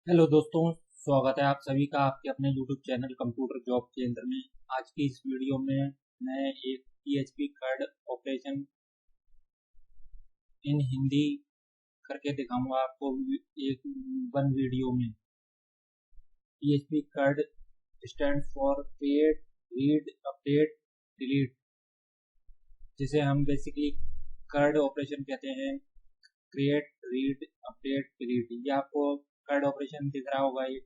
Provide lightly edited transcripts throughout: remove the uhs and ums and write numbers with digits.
Hello दोस्तों, स्वागत है आप सभी का आपके अपने YouTube चैनल कंप्यूटर जॉब केंद्र में। आज की इस वीडियो में मैं एक PHP card operation in Hindi करके दिखाऊंगा आपको एक वन वीडियो में। PHP card stand for create, read, update, delete, जिसे हम बेसिकली कार्ड ऑपरेशन कहते हैं। क्रिएट, रीड, अपडेट, डिलीट, ये आपको कार्ड ऑपरेशन दिख रहा होगा। ये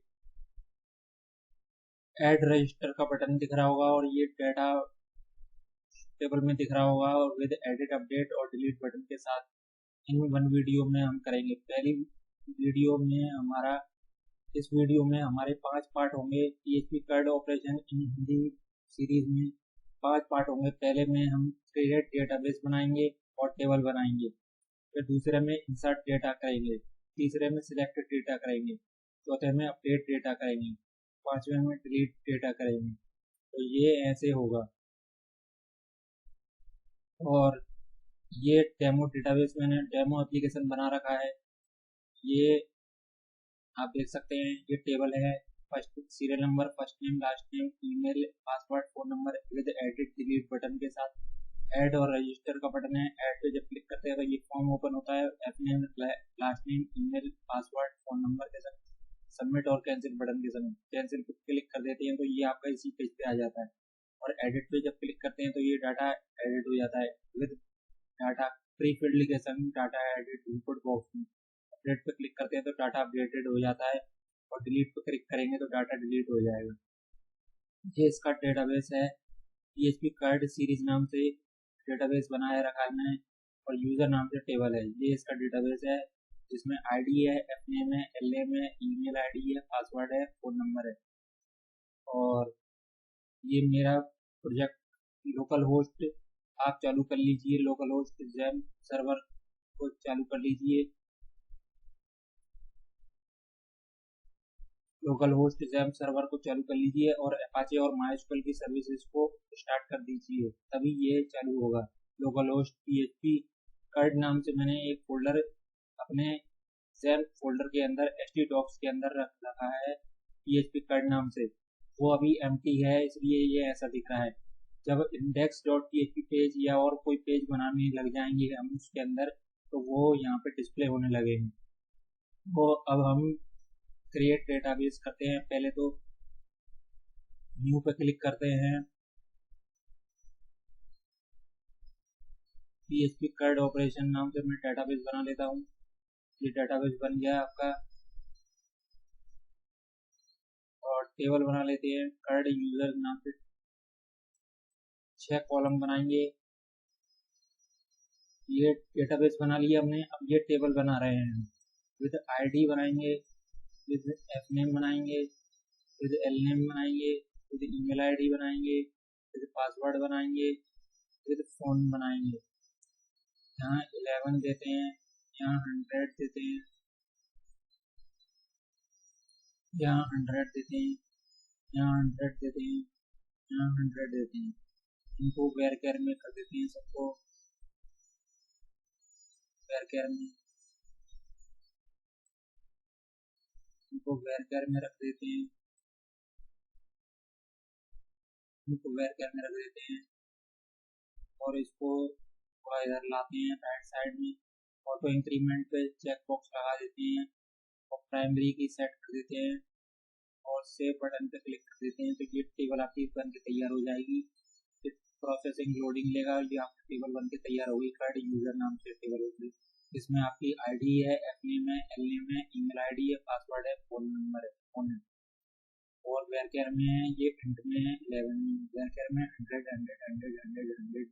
ऐड रजिस्टर का बटन दिख रहा होगा और ये डाटा टेबल में दिख रहा होगा और विद एडिट, अपडेट और डिलीट बटन के साथ इन वन वीडियो में हम करेंगे। पहली वीडियो में हमारा इस वीडियो में हमारे 5 पार्ट होंगे। PHP card operation in Hindi series में 5 पार्ट होंगे। पहले में हम क्रिएट डेटाबेस बनाएंगे और टेबल बनाएंगे। फिर दूसरे में इंसर्ट डेटा करेंगे। तीसरे में सिलेक्ट डेटा करेंगे। चौथे में अपडेट डेटा करेंगे। पांचवें में डिलीट डेटा करेंगे। तो ये ऐसे होगा। और ये डेमो डेटाबेस मैंने डेमो एप्लीकेशन बना रखा है। ये आप देख सकते हैं, ये टेबल है। First serial number, first name, last name, email, password, phone number with edit delete button के साथ। ऐड और रजिस्टर का बटन है। ऐड पे जब क्लिक करते हैं तो ये फॉर्म ओपन होता है। F name, last name, email, password, phone number के साथ। सबमिट और कैंसिल बटन के समय कैंसिल पे क्लिक कर देते हैं तो ये आपका इसी पेज पे आ जाता है। और एडिट पे जब क्लिक करते हैं तो ये डाटा एडिट हो जाता है with data pre filled data edit input box में। अपडेट पे क्लिक करते हैं तो डाटा अपडेटेड हो जाता है और डिलीट पे क्लिक करेंगे तो डाटा डिलीट हो जाएगा। ये इसका डेटाबेस है। PHP कार्ड सीरीज नाम से डेटाबेस बनाया रखा है मैंने और यूजर नाम से टेबल है। ये इसका डेटाबेस है जिसमें आईडी है, एफनेम है, एलनेम है, ईमेल आईडी है, पासवर्ड है, फोन नंबर है। और ये मेरा प्रोजेक्ट लोकल होस्ट आप चालू कर लीजिए। लोकल होस्ट जैम सर्वर को चालू कर लीजिए। लोकल होस्ट जैम सर्वर को चालू कर लीजिए और अपाचे और माइस्क्ल की सर्विसेज को स्टार्ट कर दीजिए, तभी ये चालू होगा। लोकल होस्ट PHP कार्ड नाम से मैंने एक फोल्डर अपने जैम फोल्डर के अंदर htdocs के अंदर रख रखा है PHP कार्ड नाम से। वो अभी एम्प्टी है इसलिए ये ऐसा दिख रहा है। जब index.php पेज या और कोई पेज बनाने लग जाएंगे हम उसके अंदर तो वो यहाँ पे डिस्प्ले होने लगेंगे। वो अब हम क्रिएट डेटाबेस करते हैं। पहले तो न्यू पे क्लिक करते हैं। PHP कार्ड ऑपरेशन नाम से मैं डेटाबेस बना लेता हूँ। ये डेटाबेस बन गया आपका। और टेबल बना लेते हैं। कार्ड यूजर नाम से 6 कॉलम बनाएंगे। ये डेटाबेस बना लिया हमने। अब ये टेबल बना रहे हैं। विद आईडी बनाएंगे, विद एफ नेम बनाएंगे, विद एल नेम बनाएंगे, विद ईमेल आईडी बनाएंगे, विद पासवर्ड बनाएंगे, विद फोन बनाएंगे। यहाँ 11 देते हैं, यहाँ 100 देते हैं, यहाँ 100 देते हैं, यहाँ 100 देते हैं, यहाँ 100 देते हैं। इनको वेर केयर में कर देते हैं सबको। वेर केयर में इनको वेर केयर में रख देते हैं। इनको वेर केयर में रख देते हैं और इसको थोड़ा इधर लाते हैं राइट साइड में। ऑटो इंक्रीमेंट पे चेक बॉक्स लगा देते हैं और प्राइमरी की सेट कर देते हैं और सेव बटन पे क्लिक कर देते हैं तो ये टेबल आपकी बन के तैयार हो जाएगी। फिर प्रोसेसिंग लोडिंग लेगा। ये आपकी टेबल बन के तैयार होगी। कार्ड यूजर नाम से टेबल होगी। इसमें आपकी आईडी है, एफ नेम है, एल नेम है, ईमेल आईडी है, पासवर्ड है, फोन नंबर है, फोन है। और वेर केयर में है, ये इंट में है 11 में। वेर केयर में 100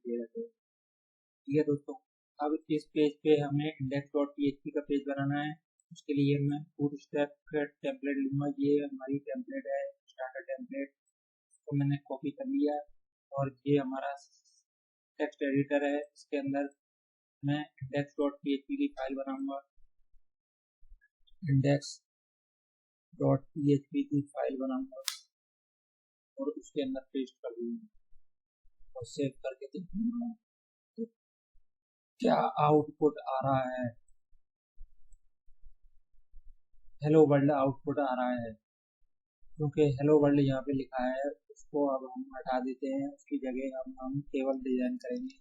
दे रखे। ठीक है दोस्तों, अब इस पेज पे हमें index.php का पेज बनाना है। उसके लिए मैं बूटस्ट्रैप का टेम्पलेट लूँगा। ये हमारी टेम्पलेट है, स्टार्टर टेम्पलेट। इसको मैंने कॉपी कर लिया और ये हमारा टेक्स्ट एडिटर है। इसके अंदर मैं index.php की फाइल बनाऊंगा। index.php की फाइल बनाऊंगा और उसके अंदर पेस्ट कर दूंगा और सेव करके देखूंगा तो क्या आउटपुट आ रहा है। हेलो वर्ल्ड आउटपुट आ रहा है। क्योंकि हेलो वर्ल्ड यहाँ पे लिखा है, उसको अब हम हटा देते हैं। उसकी जगह हम टेबल डिजाइन करेंगे।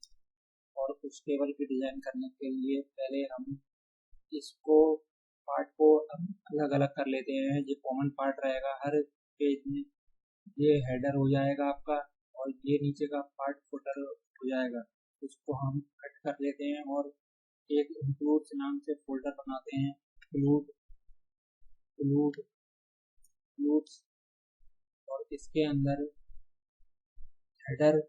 और उस टेबल की डिजाइन करने के लिए पहले हम इसको पार्ट को अलग अलग कर लेते हैं। ये कॉमन पार्ट रहेगा हर पेज में। ये हेडर हो जाएगा आपका, और ये नीचे का पार्ट फुटर हो जाएगा। इसको हम कट कर लेते हैं और एक इंक्लूड्स नाम से फोल्डर बनाते हैं। इंक्लूड इंक्लूड इंक्लूड्स, और इसके अंदर हेडर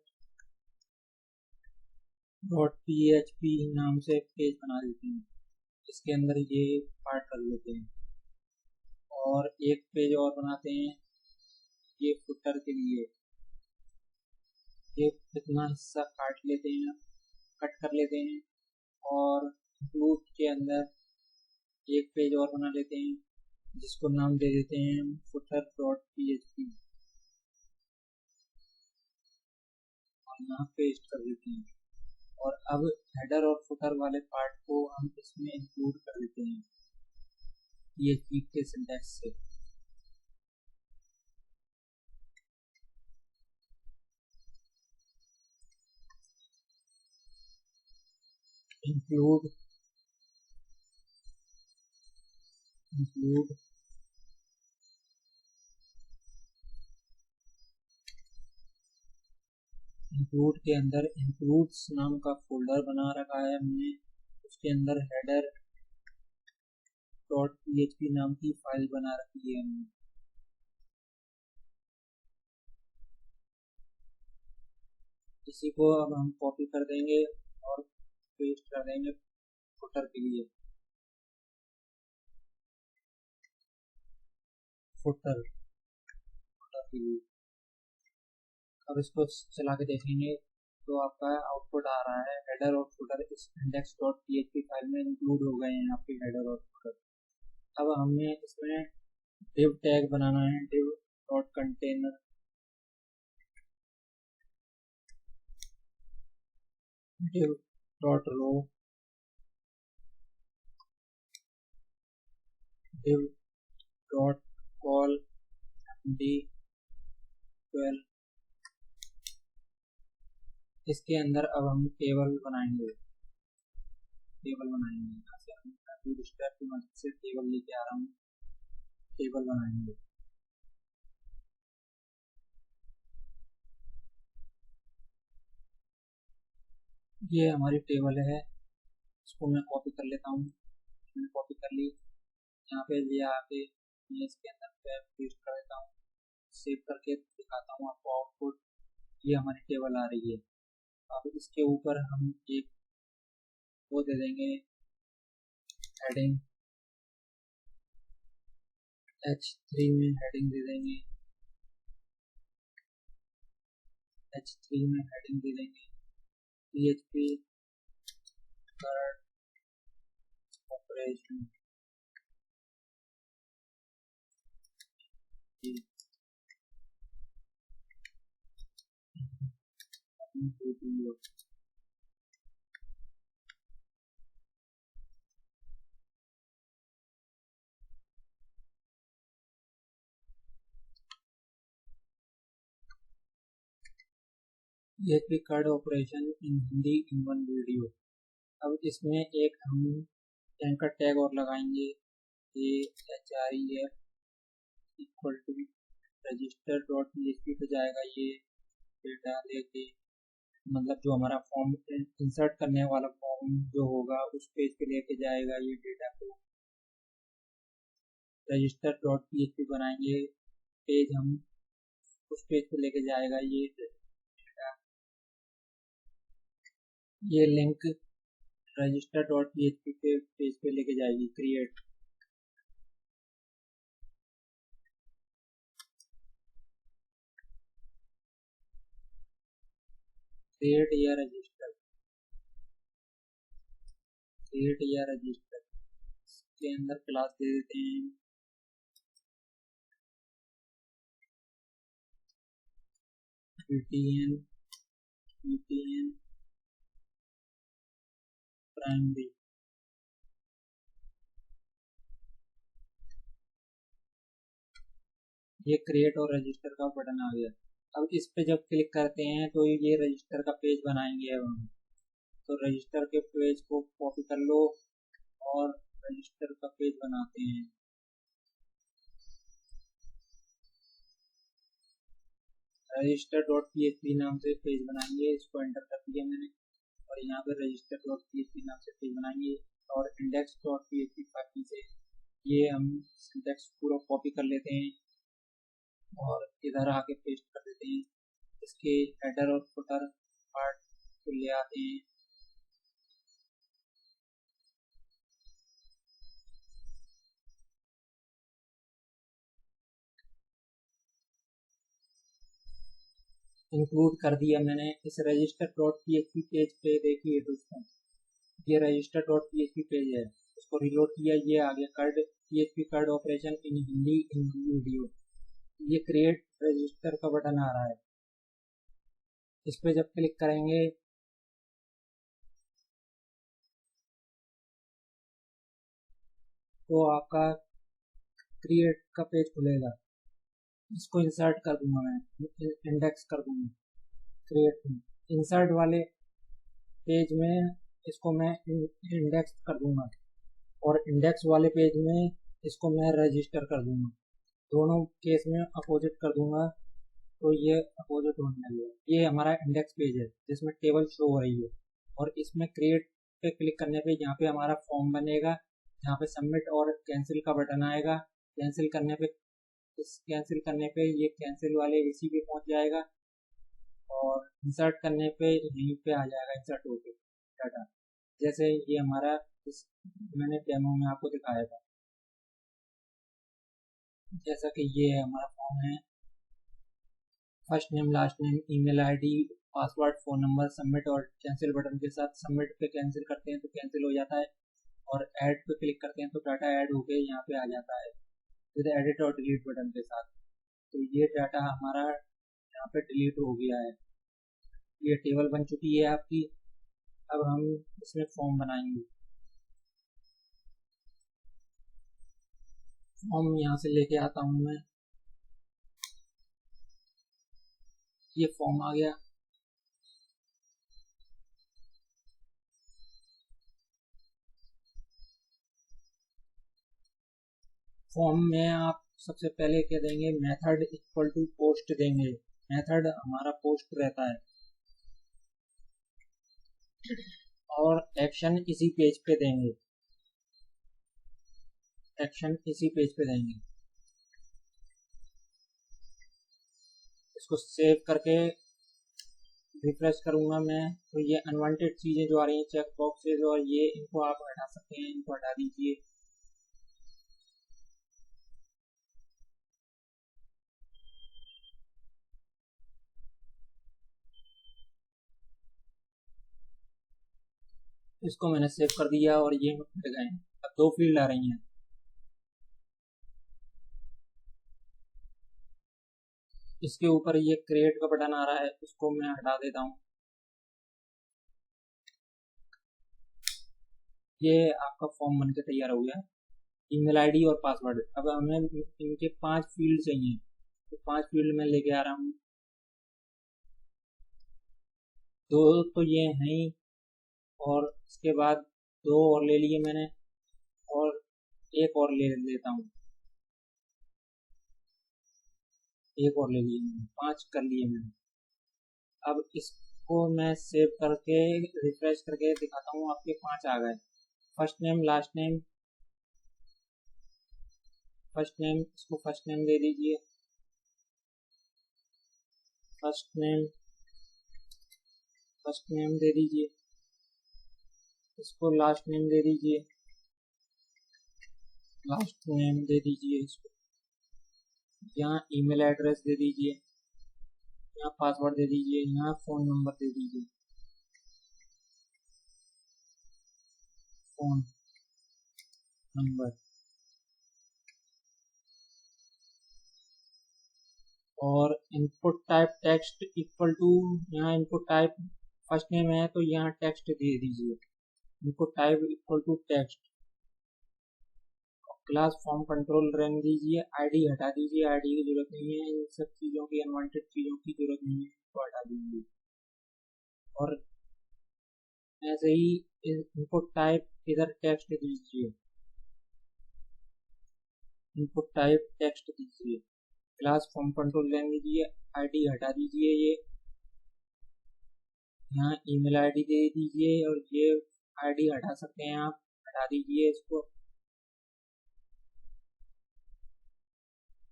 डॉट php नाम से एक पेज बना देते हैं। इसके अंदर ये पार्ट कर लेते हैं और एक पेज और बनाते हैं ये फुटर के लिए। ये इतना हिस्सा काट लेते हैं, कट कर लेते हैं, और इंक्लूड के अंदर एक पेज और बना लेते हैं जिसको नाम दे देते हैं फुटर डॉट php, और यहाँ पेस्ट कर देते हैं। और अब हेडर और फुटर वाले पार्ट को हम इसमें इंक्लूड कर देते हैं PHP के सिंटैक्स से। इंक्लूड इंक्लूड इंक्लूड के अंदर इंक्लूड्स नाम का फोल्डर बना रखा है हमने। उसके अंदर हेडर डॉट php नाम की फाइल बना रखी है हमने। इसी को अब हम कॉपी कर देंगे और पेस्ट कर देंगे फुटर के लिए। फुटर फुटर के लिए अब इसको चला के देखेंगे तो आपका आउटपुट आ रहा है। हेडर और फुटर इस इंडेक्स डॉट php फाइल में इंक्लूड हो गए हैं आपके हेडर और फुटर। अब हमें इसमें div टैग बनाना है। div dot container div dot row div dot col md12। इसके अंदर अब हम टेबल बनाएंगे। यहाँ से हम बूटस्ट्रैप की मदद से टेबल लेके आ रहा हूँ। टेबल बनाएंगे। ये हमारी टेबल है, इसको मैं कॉपी कर लेता हूँ। मैंने कॉपी कर ली। यहाँ पे ले आके मैं इसके अंदर पेस्ट कर देता हूँ। सेव करके दिखाता हूँ आपको आउटपुट। ये हमारी टेबल आ रही है। अब इसके ऊपर हम एक वो दे देंगे हेडिंग। h3 में हेडिंग दे देंगे। h3 में हेडिंग दे देंगे PHP CRUD operation. PHP CRUD operation in Hindi in one video. अब इसमें एक हम एंकर टैग और लगाएंगे। ये href equal to register dot php पे जाएगा। ये डेटा लेके, मतलब जो हमारा फॉर्म इंसर्ट करने वाला फॉर्म जो होगा उस पेज पे लेके जाएगा ये डेटा को। रजिस्टर डॉट php बनाएंगे पेज, हम उस पेज पे लेके जाएगा ये डेटा। ये लिंक रजिस्टर डॉट php के पेज पे लेके जाएगी। क्रिएट या रजिस्टर इसके अंदर क्लास दे देते हैं btn प्राइमरी। ये क्रिएट और रजिस्टर का बटन आ गया। अब इस पे जब क्लिक करते हैं तो ये रजिस्टर का पेज बनाएंगे। अब हम तो रजिस्टर के पेज को कॉपी कर लो और रजिस्टर का पेज बनाते हैं। register.php नाम से पेज बनाएंगे। इसको एंटर कर दिया मैंने और यहाँ पे register.php नाम से पेज बनाएंगे और index.php बाकी से ये हम सिंटैक्स पूरा कॉपी कर लेते हैं और इधर आके पेस्ट कर देते हैं। इसके हेडर और फुटर पार्ट को ले आते हैं। इंक्लूड कर दिया मैंने इस register.php पेज पे। देखिए दोस्तों, ये register.php पेज है। इसको रिलोड किया, ये आ गया CURD PHP CURD operation in Hindi in video. ये क्रिएट रजिस्टर का बटन आ रहा है। इस पे जब क्लिक करेंगे तो आपका क्रिएट का पेज खुलेगा। इसको इंसर्ट कर दूंगा मैं, इंडेक्स कर दूंगा क्रिएट में। इंसर्ट वाले पेज में इसको मैं इंडेक्स कर दूंगा और इंडेक्स वाले पेज में इसको मैं रजिस्टर कर दूंगा। दोनों केस में अपोजिट कर दूंगा तो ये अपोजिट होने लगेगा। ये हमारा इंडेक्स पेज है जिसमें टेबल शो हो रही है और इसमें क्रिएट पे क्लिक करने पे यहाँ पे हमारा फॉर्म बनेगा। यहाँ पे सबमिट और कैंसिल का बटन आएगा। कैंसिल करने पे ये कैंसिल वाले इसी पे पहुंच जाएगा और इंसर्ट करने पे यहीं पे आ जाएगा इंसर्ट होके डाटा। जैसे ये हमारा मैंने डेमो में आपको दिखाया था। जैसा कि ये हमारा फॉर्म है, first name last name email ID password phone number submit और कैंसिल बटन के साथ। सबमिट पे कैंसिल करते हैं तो कैंसिल हो जाता है और ऐड पे क्लिक करते हैं तो डाटा ऐड होके यहाँ पे आ जाता है विद एडिट और डिलीट बटन के साथ। तो ये डाटा हमारा यहाँ पे डिलीट हो गया है। ये टेबल बन चुकी है आपकी। अब हम इसमें फॉर्म बनाएंगे। फॉर्म यहाँ से लेके आता हूँ मैं। ये फॉर्म आ गया। फॉर्म में आप सबसे पहले क्या देंगे, मेथड इक्वल टू पोस्ट देंगे। मेथड हमारा पोस्ट रहता है और एक्शन इसी पेज पे देंगे। एक्शन इसी पेज पे देंगे। इसको सेव करके रिफ्रेश करूंगा मैं तो ये अनवांटेड चीजें जो आ रही हैं चेक बॉक्सेज और ये इनको आप हटा सकते हैं। इनको हटा दीजिए। इसको मैंने सेव कर दिया और ये हट गए। अब दो फील्ड आ रही हैं। इसके ऊपर ये क्रिएट का बटन आ रहा है, इसको मैं हटा देता हूँ। ये आपका फॉर्म बनके तैयार हो गया। ईमेल आईडी और पासवर्ड। अब हमें इनके 5 फील्ड चाहिए तो 5 फील्ड में लेके आ रहा हूँ। दो तो ये हैं ही और इसके बाद 2 और ले लिए मैंने और एक और ले लेता हूँ। एक और ले लिए मैंने, 5 कर लिए मैंने। अब इसको मैं सेव करके रिफ्रेश करके दिखाता हूँ। आपके 5 आ गए। First name last name. First name, इसको फर्स्ट नेम दे दीजिए। फर्स्ट नेम दे दीजिए। इसको लास्ट नेम दे दीजिए। लास्ट नेम दे दीजिए इसको। यहाँ ईमेल एड्रेस दे दीजिए। यहाँ पासवर्ड दे दीजिए। यहाँ फ़ोन नंबर दे दीजिए। फ़ोन नंबर और input type text equal to. यहाँ इनपुट टाइप फर्स्ट नेम है तो यहाँ टेक्स्ट दे दीजिए। Input type equal to text. Class form control रहने दीजिए, आईडी हटा दीजिए, आईडी की जरूरत नहीं है, इन सब चीज़ों की अनवांटेड चीज़ों की जरूरत नहीं है, तो हटा दीजिए। और ऐसे ही इनपुट टाइप इधर टेक्स्ट दीजिए, इनपुट टाइप टेक्स्ट दीजिए, क्लास फॉर्म कंट्रोल रहने दीजिए, आईडी हटा दीजिए, ये यहाँ ईमेल आईडी दे दीजिए, और ये आईडी हटा सकते हैं आप, हटा दीजिए इसको।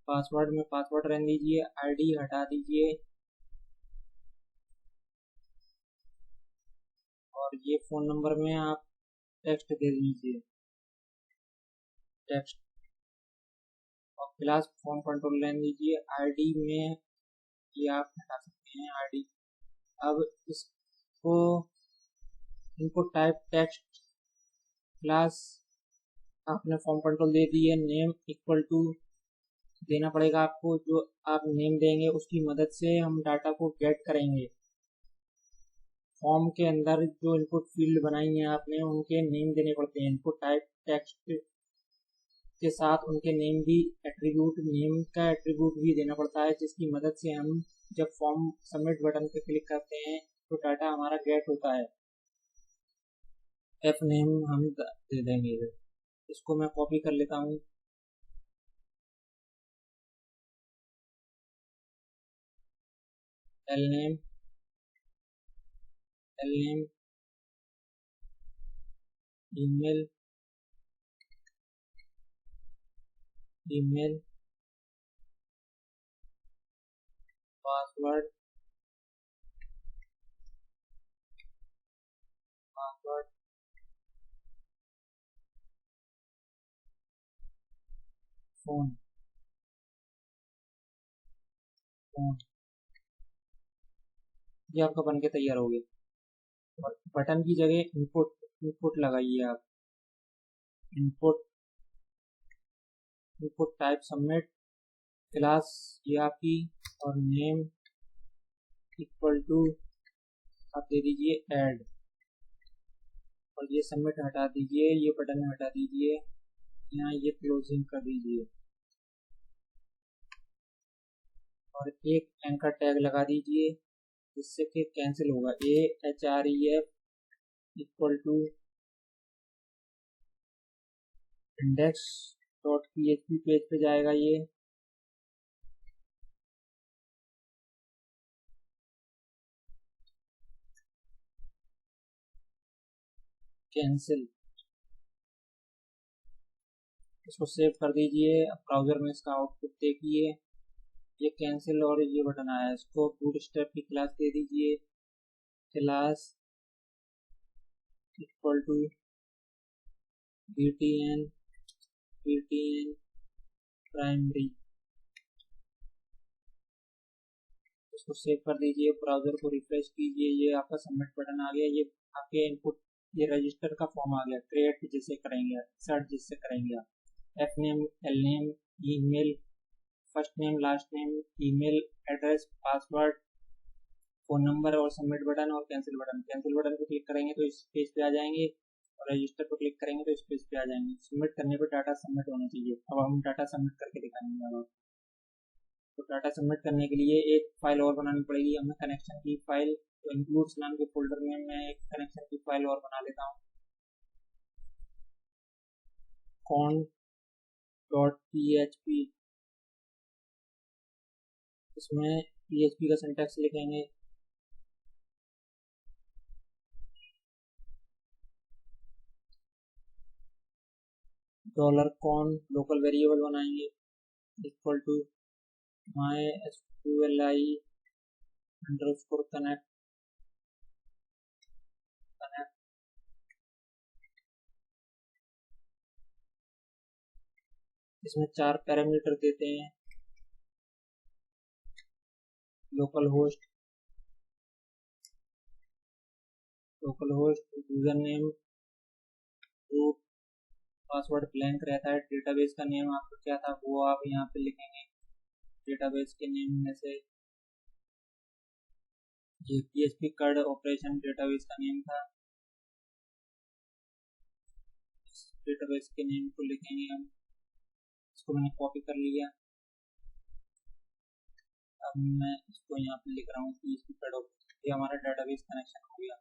पासवर्ड में पासवर्ड रहने दीजिए, आईडी हटा दीजिए, और ये फ़ोन नंबर में आप टेक्स्ट दे दीजिए, टेक्स्ट। और क्लास फॉर्म कंट्रोल रहने दीजिए, आईडी में ये आप हटा सकते हैं आईडी। अब इसको इनपुट टाइप टेक्स्ट क्लास आपने फॉर्म कंट्रोल दे दिए, नेम इक्वल टू देना पड़ेगा आपको, जो आप नेम देंगे उसकी मदद से हम डाटा को गेट करेंगे। फॉर्म के अंदर जो इनपुट फील्ड बनाई है आपने उनके नेम देने पड़ते हैं, इनपुट टाइप टेक्स्ट के साथ उनके नेम भी, एट्रीब्यूट नेम का एट्रीब्यूट भी देना पड़ता है, जिसकी मदद से हम जब फॉर्म सबमिट बटन पर क्लिक करते हैं तो डाटा हमारा गेट होता है। एफ नेम हम दे देंगे, इसको मैं कॉपी कर लेता हूँ। L name email password phone ये आपका बन के तैयार हो गया। और बटन की जगह इनपुट लगाइए आप, इनपुट टाइप सबमिट, क्लास ये आपकी, और नेम इक्वल टू आप दे दीजिए ऐड, और ये सबमिट हटा दीजिए, ये बटन हटा दीजिए, यहाँ ये क्लोजिंग कर दीजिए, और एक एंकर टैग लगा दीजिए जिससे कि कैंसिल होगा। AHREF equal to index.php page पे जाएगा ये, कैंसिल, इसको सेव कर दीजिए। अब ब्राउज़र में इसका आउटपुट देखिए, ये कैंसिल और ये बटन आया है। इसको बूटस्ट्रैप की क्लास दे दीजिए, class equal to btn primary, इसको सेव कर दीजिए, ब्राउज़र को रिफ्रेश कीजिए, ये आपका सबमिट बटन आ गया, ये आपके इनपुट, ये रजिस्टर का फॉर्म आ गया, क्रिएट जिससे करेंगे, सर्च जिससे करेंगे आप, F name, L name, email, first name, last name, email address, password, phone number, और सबमिट बटन और कैंसिल बटन। कैंसिल बटन पर क्लिक करेंगे तो इस पेज पे आ जाएंगे, और रजिस्टर पर क्लिक करेंगे तो इस पेज पे आ जाएंगे। सबमिट करने पर डाटा सबमिट होना चाहिए। अब हम डाटा सबमिट करके दिखाएंगे। अब तो डाटा सबमिट करने के लिए एक फ़ाइल और बनानी पड़ेगी हमें, कनेक्शन की फ़ाइल। तो इंक्लूड्स नाम के फोल्डर में मैं एक कनेक्शन की फ़ाइल और बना लेता हूँ, con.php। इसमें PHP का सिंटैक्स लिखेंगे, $con लोकल वेरिएबल बनाएंगे, equal to mysqli underscore connect, इसमें 4 पैरामीटर देते हैं, local host, user name, root, password blank रहता है। डेटाबेस का नेम आपका क्या था वो आप यहाँ पे लिखेंगे, डेटाबेस के नेम में से ये PHP CRUD ऑपरेशन डेटाबेस का नेम था, डेटाबेस के नेम को लिखेंगे हम, इसको मैंने कॉपी कर लिया। अब मैं इसको यहाँ पे लिख रहा हूँ कि इसकी ये हमारा डेटाबेस कनेक्शन हो गया।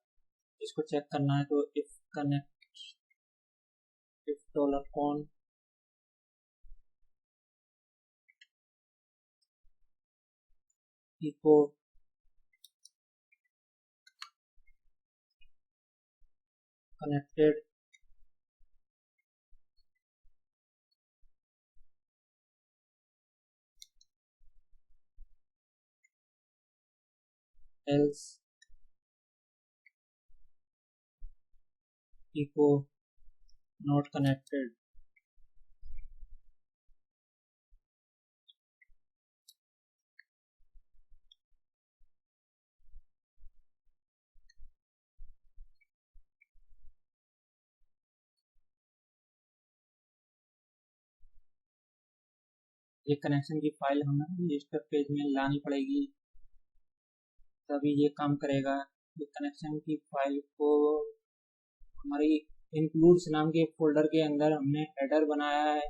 इसको चेक करना है तो if connect if $con echo connected else echo not connected। ये कनेक्शन की फाइल हमें रजिस्टर पेज में लानी पड़ेगी, तभी ये काम करेगा। ये कनेक्शन की फाइल को हमारी इंक्लूड्स नाम के फोल्डर के अंदर हमने हेडर बनाया है,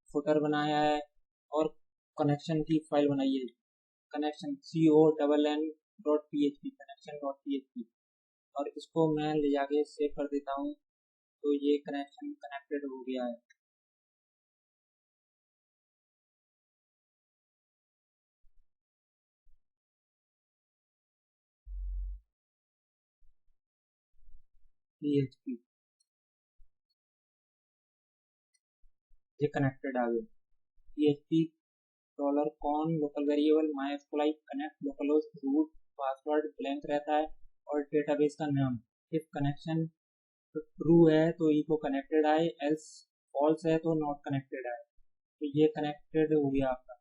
फुटर बनाया है और कनेक्शन की फाइल बनाई है, कनेक्शन CONN.php connection.php, और इसको मैं ले जाके सेव कर देता हूँ। तो ये कनेक्शन कनेक्टेड हो गया है। PHP ये कनेक्टेड आ गया। PHP $con local variable MySQL connect localhost root password blank रहता है और डेटाबेस का नाम। इफ कनेक्शन ट्रू है तो इको कनेक्टेड आए, एल्स फॉल्स है तो नॉट कनेक्टेड आए। तो ये कनेक्टेड हो गया आपका।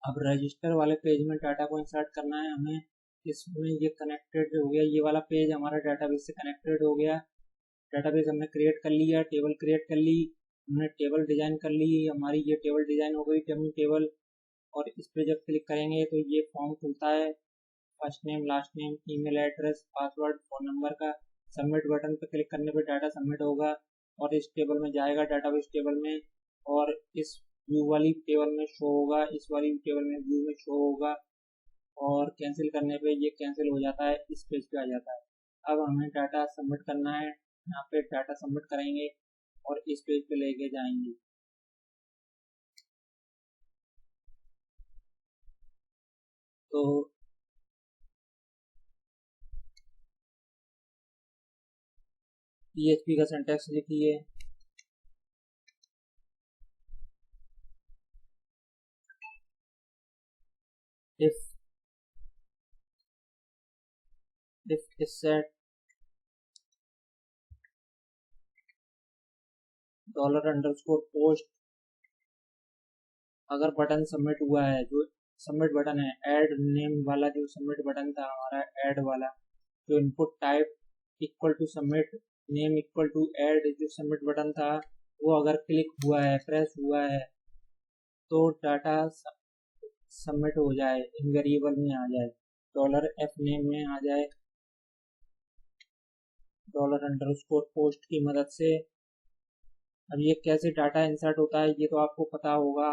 अब रजिस्टर वाले पेज में डाटा को इंसर्ट करना है हमें। इसमें ये कनेक्टेड हो गया, ये वाला पेज हमारा डेटाबेस से कनेक्टेड हो गया। डेटाबेस हमने क्रिएट कर लिया, टेबल क्रिएट कर ली, हमने टेबल डिजाइन कर ली, हमारी ये टेबल डिजाइन हो गई डमी टेबल। और इस पर जब क्लिक करेंगे तो ये फॉर्म खुलता है, first name last name email address password phone number का। सबमिट बटन पर क्लिक करने पर डाटा सबमिट होगा और इस टेबल में जाएगा, डाटाबेस टेबल में, और इस व्यू वाली टेबल में शो होगा, इस वाली टेबल में व्यू में शो होगा, और कैंसिल करने पे ये कैंसिल हो जाता है, इस पेज पे आ जाता है। अब हमें डाटा सबमिट करना है, यहाँ पे डाटा सबमिट करेंगे और इस पेज पे लेके जाएंगे। तो PHP का सिंटैक्स लिखिए, if is set $_post। अगर बटन सबमिट हुआ है, जो सबमिट बटन है, ऐड नेम वाला जो सबमिट बटन था हमारा, ऐड वाला, जो input type equal to submit name equal to add, जो सबमिट बटन था वो अगर क्लिक हुआ है, प्रेस हुआ है, तो डाटा सबमिट हो जाए, इन वेरिएबल में आ जाए, $f नेम में आ जाए, $_post की मदद से। अब ये कैसे डाटा इंसर्ट होता है ये तो आपको पता होगा।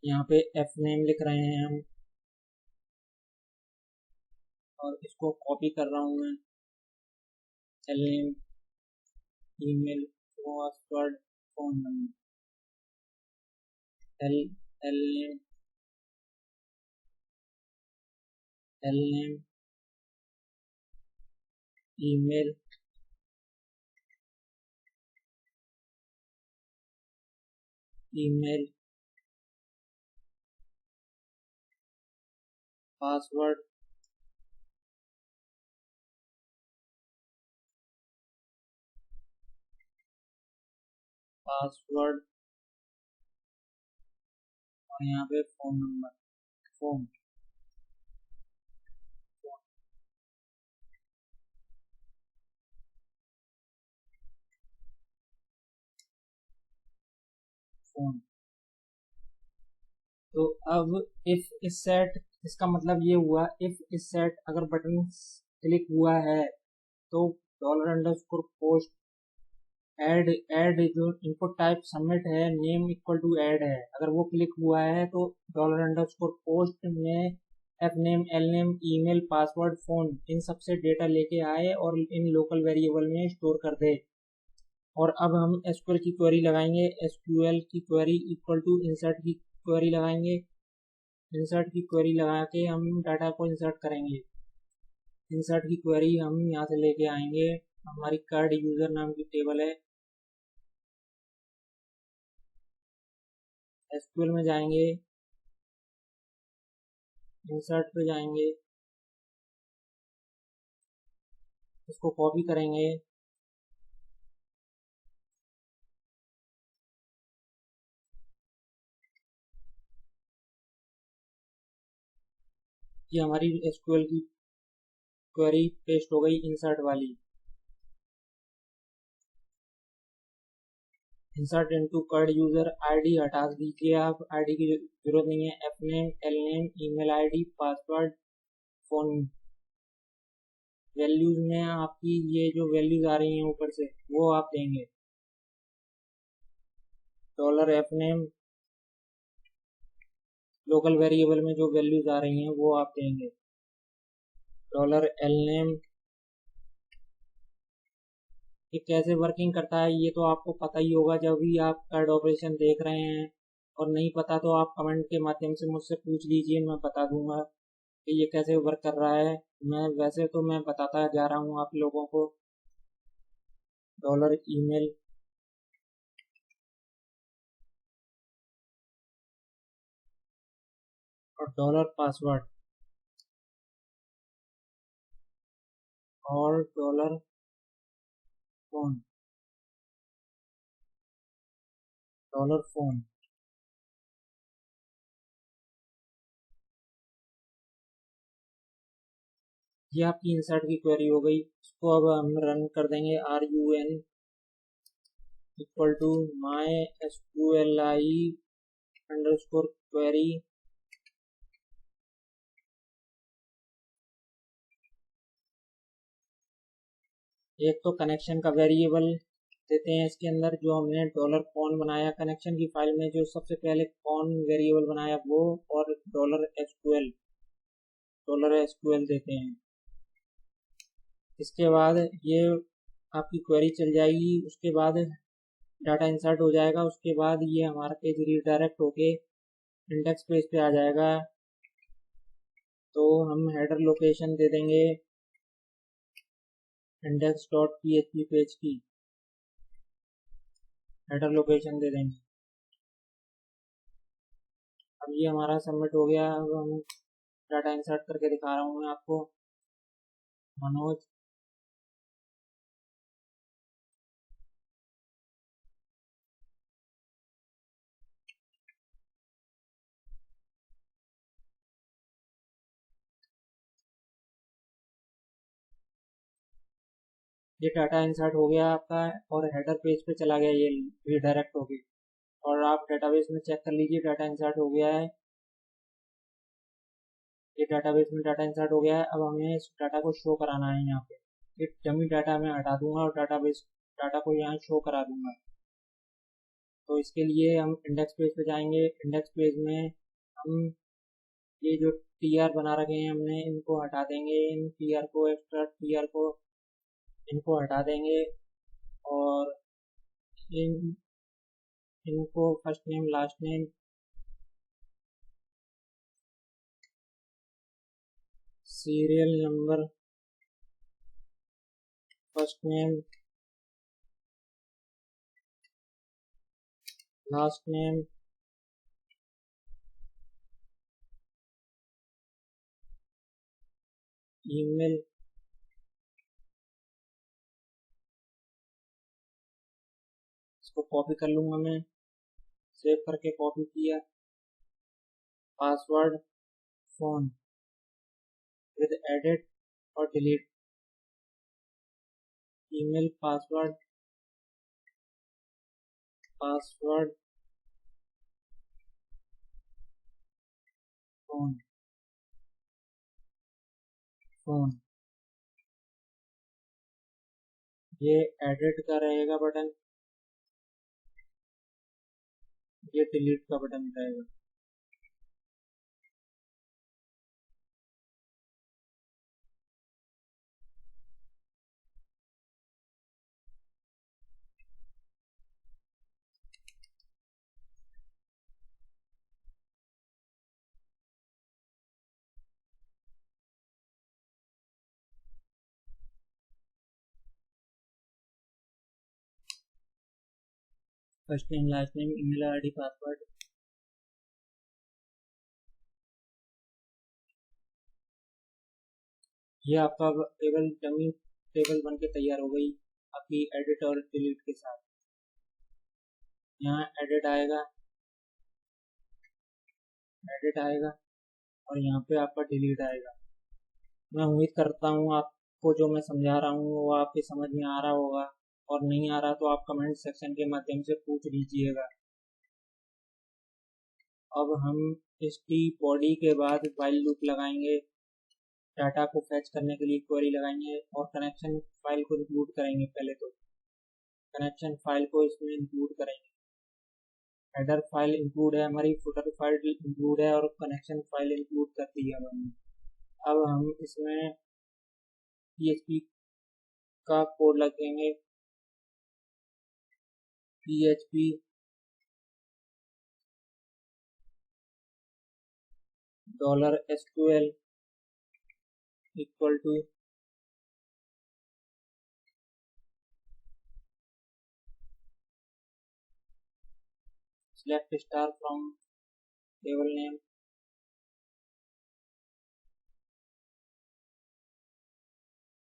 यहाँ पे f नेम लिख रहे हैं हम, और इसको कॉपी कर रहा हूँ मैं, L name email password phone number, L name email password और यहाँ पे फोन नंबर, फोन फोन। तो अब इफ इस सेट, इसका मतलब ये हुआ, इफ इस सेट अगर बटन क्लिक हुआ है तो $_ ऐड जो इनपुट टाइप सबमिट है, नेम इक्वल टू ऐड है, अगर वो क्लिक हुआ है तो $_ में F name, L name, email, password, phone इन सब से डेटा लेके आए और इन लोकल वेरिएबल में स्टोर कर दे। और अब हम एसक्यूएल की क्वेरी लगाएंगे। एसक्यूएल की क्वेरी इक्वल टू इंसर्ट की क्वेरी लगाएंगे। इंसर्ट की क्वेरी लगा के हम डाटा को इंसर्ट करेंगे। इंसर्ट की क्वेरी हम यहाँ से लेके आएंगे, हमारी कार्ड यूज़र नाम की टेबल है, एसक्यूएल में जाएंगे, इंसर्ट पे जाएंगे, इसको कॉपी करेंगे, ये हमारी एसक्यूएल की क्वेरी पेस्ट हो गई इंसर्ट वाली। Insert into card user ID हटा दीजिए, आप आईडी की जरूरत नहीं है। F name, L name, email ID, password, phone. Values में आपकी ये जो वैल्यूज़ आ रही हैं ऊपर से वो आप देंगे। $एफ नेम, लोकल वेरिएबल में जो वैल्यूज़ आ रही हैं वो आप देंगे। $एल नेम, ये कैसे वर्किंग करता है ये तो आपको पता ही होगा जब भी आप कार्ड ऑपरेशन देख रहे हैं, और नहीं पता तो आप कमेंट के माध्यम से मुझसे पूछ लीजिए, मैं बता दूंगा कि ये कैसे वर्क कर रहा है। मैं वैसे तो मैं बताता जा रहा हूँ आप लोगों को। $email, और $पासवर्ड, और $फ़ोन, $फ़ोन। ये आपकी इंसर्ट की क्वेरी हो गई। इसको अब हम रन कर देंगे। RUN equal to my SQLi underscore query. एक तो कनेक्शन का वेरिएबल देते हैं इसके अंदर, जो हमने $कॉन बनाया कनेक्शन की फाइल में, जो सबसे पहले कॉन वेरिएबल बनाया वो, और $SQL देते हैं। इसके बाद ये आपकी क्वेरी चल जाएगी, उसके बाद डाटा इंसर्ट हो जाएगा, उसके बाद ये हमारा पेज रीडायरेक्ट होके इंडेक्स पेज पे आ जाएगा। तो हम हेडर लोकेशन दे देंगे index.php पेज की हेडर लोकेशन दे देंगे। अब ये हमारा सबमिट हो गया। अब हम डाटा इंसर्ट करके दिखा रहा हूँ मैं आपको। मनोज, ये डाटा इंसर्ट हो गया आपका, और हेडर पेज पे चला गया ये रीडायरेक्ट हो गई। और आप डेटाबेस में चेक कर लीजिए, डाटा इंसर्ट हो गया है। ये डेटाबेस में डाटा इंसर्ट हो गया है। अब हमें इस डाटा को शो कराना है यहाँ पे। ये डमी डाटा मैं हटा दूंगा और डाटा को यहाँ शो करा दूंगा। तो इसके लिए हम इंडेक्स पेज पे जाएंगे। इंडेक्स पेज में हम ये जो TR बना रखे हैं हमने, इनको हटा देंगे। इन TR को, एक्स्ट्रा TR को, इनको हटा देंगे। और इनको first name, last name, serial number, first name, last name, email, इसको कॉपी कर लूँगा मैं, सेव करके कॉपी किया। पासवर्ड, फ़ोन विद एडिट और delete, email, password, password, phone, phone. ये एडिट का रहेगा बटन, ये डिलीट का बटन रहेगा। First name, last name, email ID, password. ये आपका टेबल डमी टेबल बन के तैयार हो गई आपकी एडिट और डिलीट के साथ। यहाँ एडिट आएगा और यहाँ पे आपका डिलीट आएगा। मैं उम्मीद करता हूँ आपको जो मैं समझा रहा हूँ वो आपके समझ में आ रहा होगा, और नहीं आ रहा तो आप कमेंट सेक्शन के माध्यम से पूछ लीजिएगा। अब हम इसकी बॉडी के बाद व्हाइल लूप लगाएंगे, डाटा को फैच करने के लिए क्वेरी लगाएंगे और कनेक्शन फाइल को इंक्लूड करेंगे। पहले तो कनेक्शन फाइल को इसमें इंक्लूड करेंगे। हेडर फाइल इंक्लूड है हमारी, फुटर फाइल इंक्लूड है और कनेक्शन फाइल इंक्लूड कर दी है हमने। अब हम इसमें PHP का कोड लगेंगे, PHP $SQL equal to select star from table name,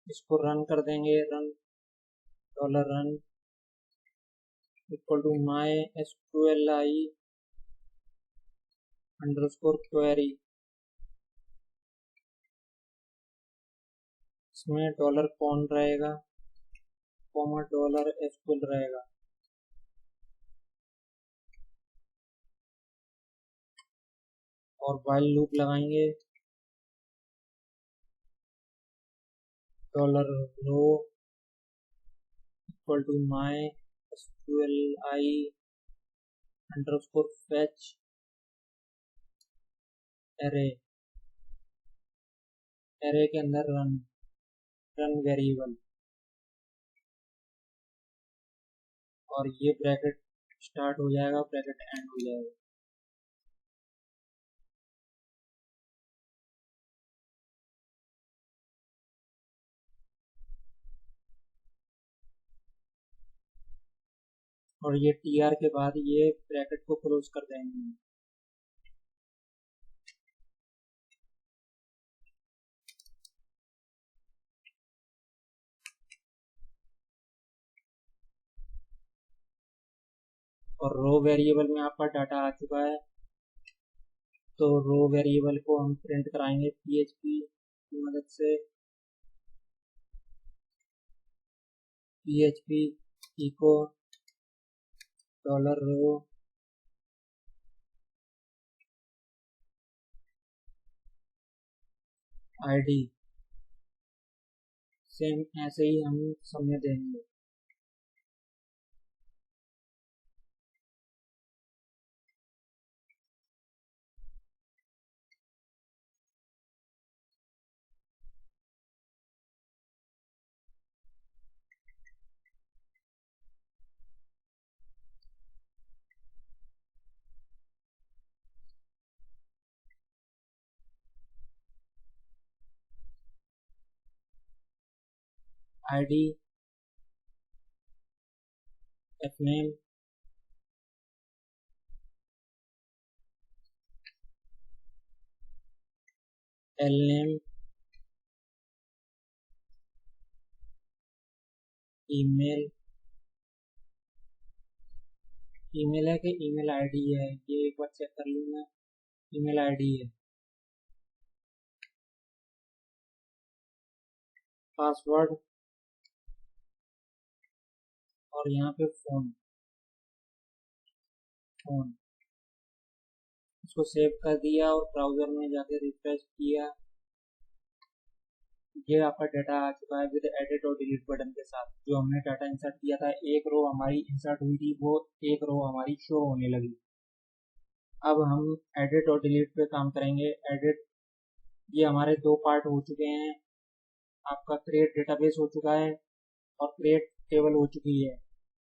इसको रन कर देंगे। $run equal to MySQLi _ query, इसमें $कौन रहेगा, $SQL रहेगा। और while लूप लगाएंगे, $row equal to MySQLi _ fetch array, array के अंदर रन वेरिएबल, और ये ब्रैकेट स्टार्ट हो जाएगा, ब्रैकेट एंड हो जाएगा। और ये tr के बाद ये ब्रैकेट को क्लोज कर देंगे। और रो वेरिएबल में आपका डाटा आ चुका है, तो रो वेरिएबल को हम प्रिंट कराएंगे PHP की मदद से। PHP echo $row ID, same ऐसे ही हम सब में देंगे। ID, fname, lname, email है कि ईमेल आईडी है, ये एक बार चेक कर लूँ मैं। ईमेल आईडी है। पासवर्ड, और यहाँ पे फोन इसको सेव कर दिया और ब्राउजर में जाके रिफ्रेश किया। ये आपका डाटा आ चुका है विद एडिट और डिलीट बटन के साथ। जो हमने डाटा इंसर्ट किया था, एक रो हमारी इंसर्ट हुई थी, वो एक रो हमारी शो होने लगी। अब हम एडिट और डिलीट पे काम करेंगे। एडिट, ये हमारे दो पार्ट हो चुके हैं। आपका क्रिएट डेटाबेस हो चुका है और क्रिएट टेबल हो चुकी है।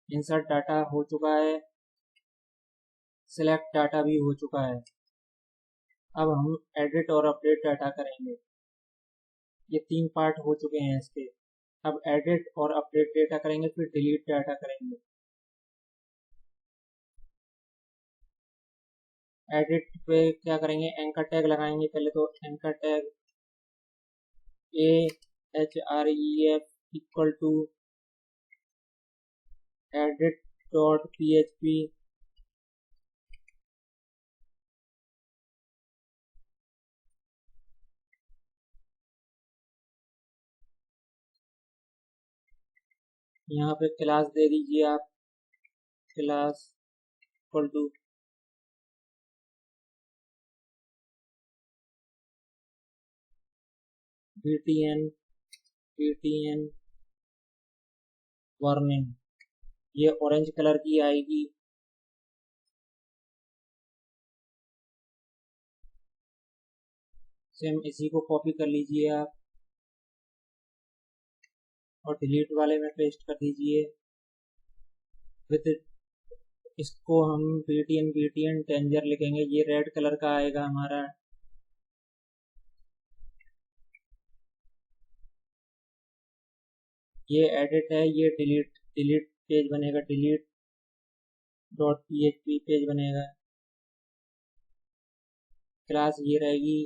इंसर्ट डाटा हो चुका है, सिलेक्ट डाटा भी हो चुका है। अब हम एडिट और अपडेट डाटा करेंगे। ये तीन पार्ट हो चुके हैं इसके। अब एडिट और अपडेट डेटा करेंगे, फिर डिलीट डाटा करेंगे। एडिट पे क्या करेंगे, एंकर टैग लगाएंगे। पहले तो anchor tag AHREF equal to edit dot php यहाँ पे क्लास दे दीजिए आप, class equal to btn warning. ये ऑरेंज कलर की आएगी। सेम इसी को कॉपी कर लीजिए आप और डिलीट वाले में पेस्ट कर दीजिए। विद इसको हम btn डेंजर लिखेंगे, ये रेड कलर का आएगा हमारा। ये एडिट है, ये डिलीट पेज बनेगा, डिलीट डॉट php पेज बनेगा। क्लास ये रहेगी।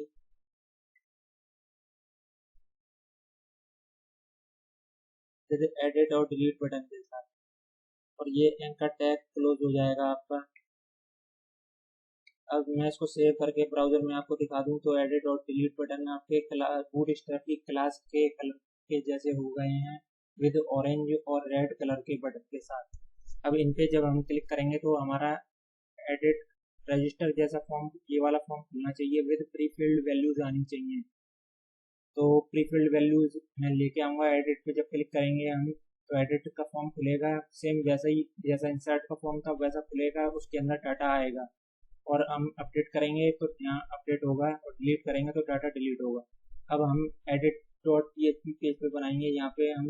एडिट और डिलीट बटन के साथ, और ये एंकर टैग क्लोज हो जाएगा आपका। अब मैं इसको सेव करके ब्राउजर में आपको दिखा दूं तो एडिट और डिलीट बटन आपके बूटस्ट्रैप की क्लास के कलर के जैसे हो गए हैं, विद ऑरेंज और रेड कलर के बटन के साथ। अब इन पे जब हम क्लिक करेंगे तो हमारा एडिट रजिस्टर जैसा फॉर्म, ये वाला फॉर्म खुलना चाहिए, विद प्री फिल्ड वैल्यूज आनी चाहिए। तो प्री फिल्ड वैल्यूज मैं लेके आऊँगा। एडिट पे जब क्लिक करेंगे हम तो एडिट का फॉर्म खुलेगा, सेम वैसा ही जैसा इंसर्ट का फॉर्म था वैसा खुलेगा, उसके अंदर डाटा आएगा। और हम अपडेट करेंगे तो यहाँ अपडेट होगा, और डिलीट करेंगे तो डाटा डिलीट होगा। अब हम एडिट डॉट php पेज पे बनाएंगे। यहाँ पे हम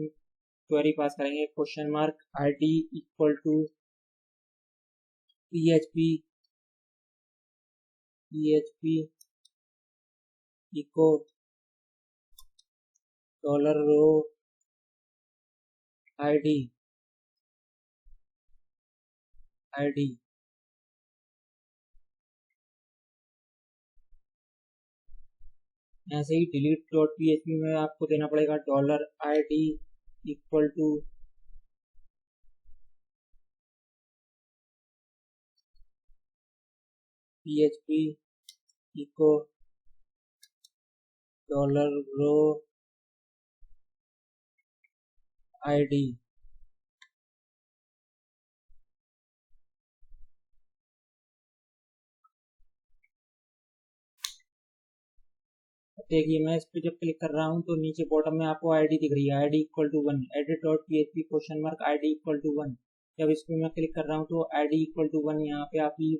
क्वेरी पास करेंगे, question mark id equal to php echo dollar row id ऐसे ही डिलीट डॉट php में आपको देना पड़ेगा $id equal to php echo dollar row id। देखिए मैं इस पे जब क्लिक कर रहा हूँ तो नीचे बॉटम में आपको आईडी दिख रही है, ID equal to 1, edit dot php question mark ID equal to 1। जब इस पे मैं क्लिक कर रहा हूँ तो आईडी इक्वल टू 1 यहाँ पे आपकी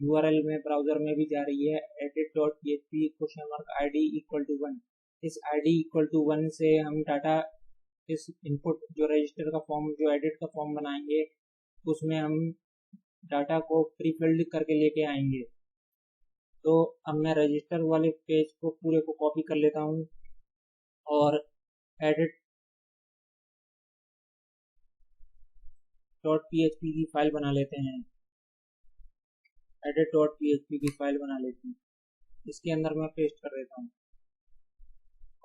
यूआरएल में ब्राउजर में भी जा रही है, edit dot php question mark ID equal to 1। इस आईडी इक्वल टू 1 से हम डाटा, इस इनपुट जो रजिस्टर का फॉर्म, जो एडिट का फॉर्म बनाएंगे उसमें हम डाटा को प्री फिल्ड करके लेके आएंगे। तो अब मैं रजिस्टर वाले पेज को पूरे को कॉपी कर लेता हूँ और edit डॉट php की फाइल बना लेते हैं। edit डॉट php की फाइल बना लेते हैं, इसके अंदर मैं पेस्ट कर देता हूँ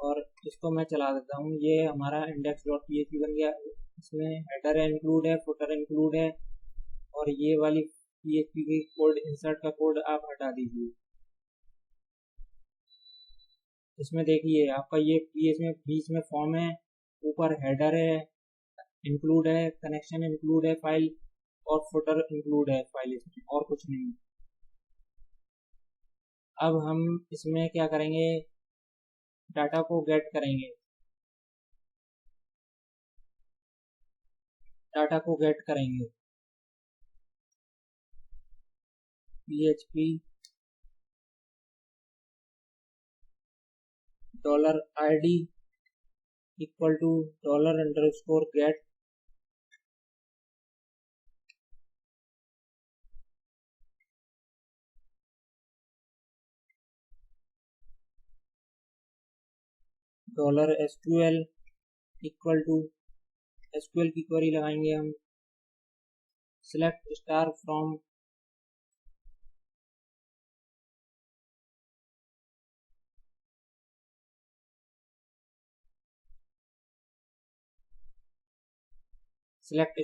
और इसको मैं चला देता हूँ। ये हमारा इंडेक्स डॉट php बन गया। इसमें हेडर इंक्लूड है, फुटर इंक्लूड है, और ये वाली php की कोड, इंसर्ट का कोड आप हटा दीजिए। इसमें देखिए आपका ये बीच में फॉर्म है, ऊपर हेडर है, इंक्लूड है, कनेक्शन इंक्लूड है फाइल, और फुटर इंक्लूड है फाइल, इसमें और कुछ नहीं। अब हम इसमें क्या करेंगे, डाटा को गेट करेंगे। डाटा को गेट करेंगे। PHP $id equal to $_get $SQL equal to SQL की क्वेरी लगाएंगे हम, select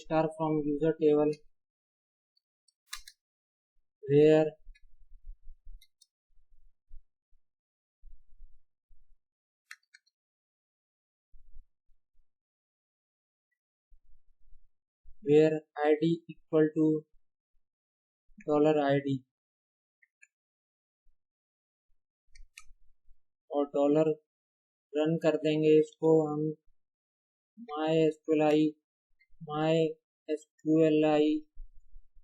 star from user table where id equal to $id और डॉलर रन कर देंगे इसको हम mysqli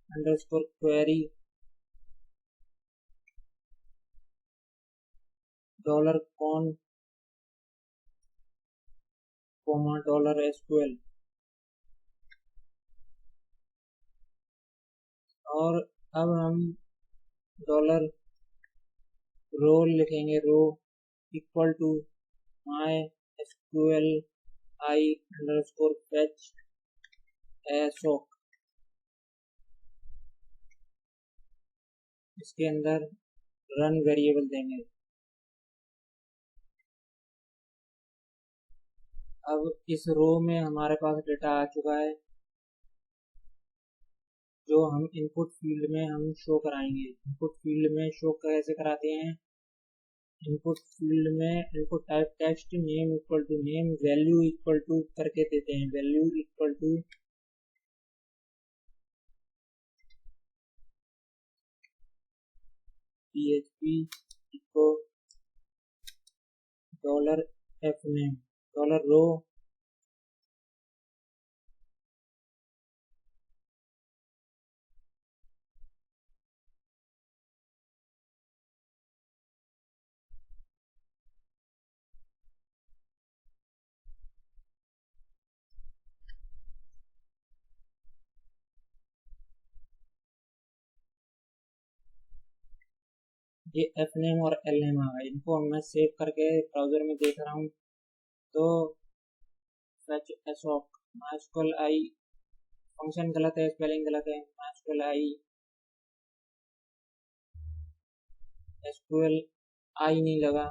underscore query $con $SQL और अब हम $रो लिखेंगे, row equal to mysqli underscore fetch assoc, इसके अंदर रन वेरिएबल देंगे। अब इस रो में हमारे पास डेटा आ चुका है जो हम इनपुट फील्ड में हम शो कराएंगे। इनपुट फील्ड में शो कैसे कराते हैं? इनपुट फील्ड में input type text, name equal to name, value equal to करके देते हैं, value equal to PHP echo $fname $रो ये fname और lname आ गए। इनको मैं सेव करके ब्राउजर में देख रहा हूँ तो fetch assoc mysqli फंक्शन गलत है, स्पेलिंग गलत है, mysqli SQL आई नहीं लगा,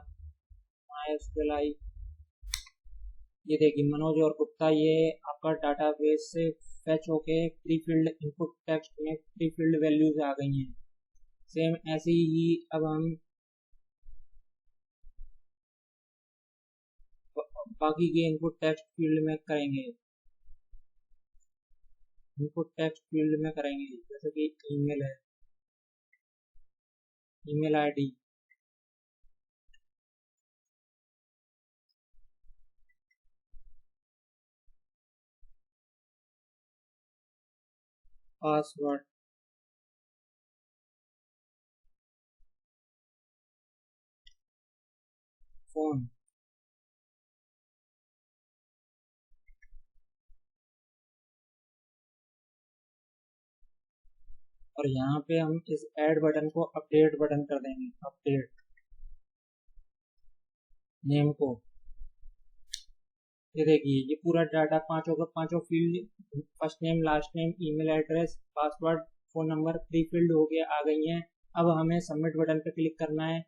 mysqli। ये देखिए मनोज और गुप्ता, ये आपका डाटाबेस से फैच होके प्री फील्ड इनपुट टेक्स्ट में प्री फील्ड वैल्यूज आ गई हैं। सेम ऐसे ही अब हम बाकी के इनपुट टेक्स्ट फील्ड में करेंगे। इनपुट टेक्स्ट फील्ड में करेंगे जैसे कि ईमेल है, ईमेल आईडी, पासवर्ड, फोन। और यहाँ पे हम इस ऐड बटन को अपडेट बटन कर देंगे, अपडेट नेम को। ये देखिए ये पूरा डाटा पांचों का पांचों field, first name, last name, email address, password, phone number pre field हो गया आ गई हैं। अब हमें सबमिट बटन पे क्लिक करना है।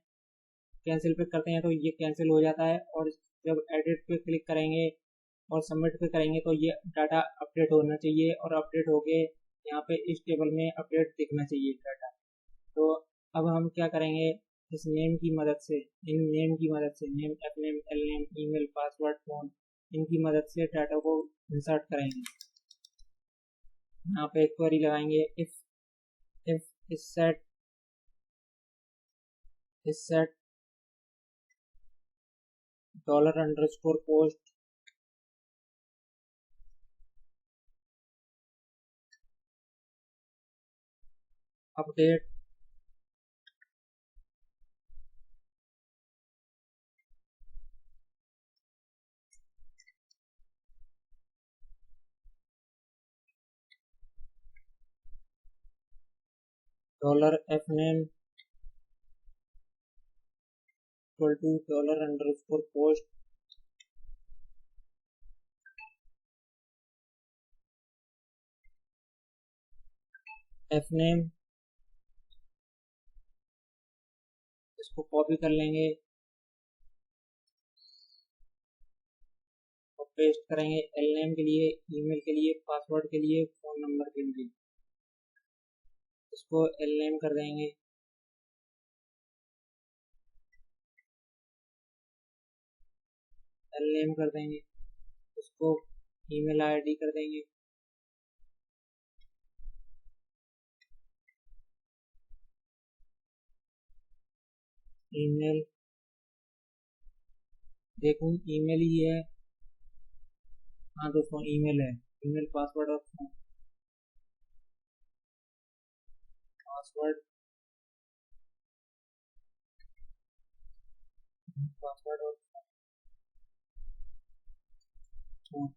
कैंसिल पे करते हैं तो ये कैंसिल हो जाता है, और जब एडिट पे क्लिक करेंगे और सबमिट पे करेंगे तो ये डाटा अपडेट होना चाहिए, और अपडेट हो गए यहाँ पे इस टेबल में अपडेट दिखना चाहिए डाटा। तो अब हम क्या करेंगे, इस नेम की मदद से, इन नेम की मदद से, name, fname, lname, email, password, phone, इनकी मदद से डाटा को इंसर्ट करेंगे। यहाँ पे एक क्वेरी लगाएंगे, if is set $_post update $fname equal to $_post fname, इसको कॉपी कर लेंगे और पेस्ट करेंगे lname के लिए, ईमेल के लिए, पासवर्ड के लिए, फ़ोन नंबर के लिए। इसको lname कर देंगे, lname कर देंगे, इसको ईमेल आईडी कर देंगे, ईमेल, देखूं ईमेल ही है, हाँ दोस्तों ईमेल है, ईमेल पासवर्ड और पासवर्ड पासवर्ड और फ़ोन।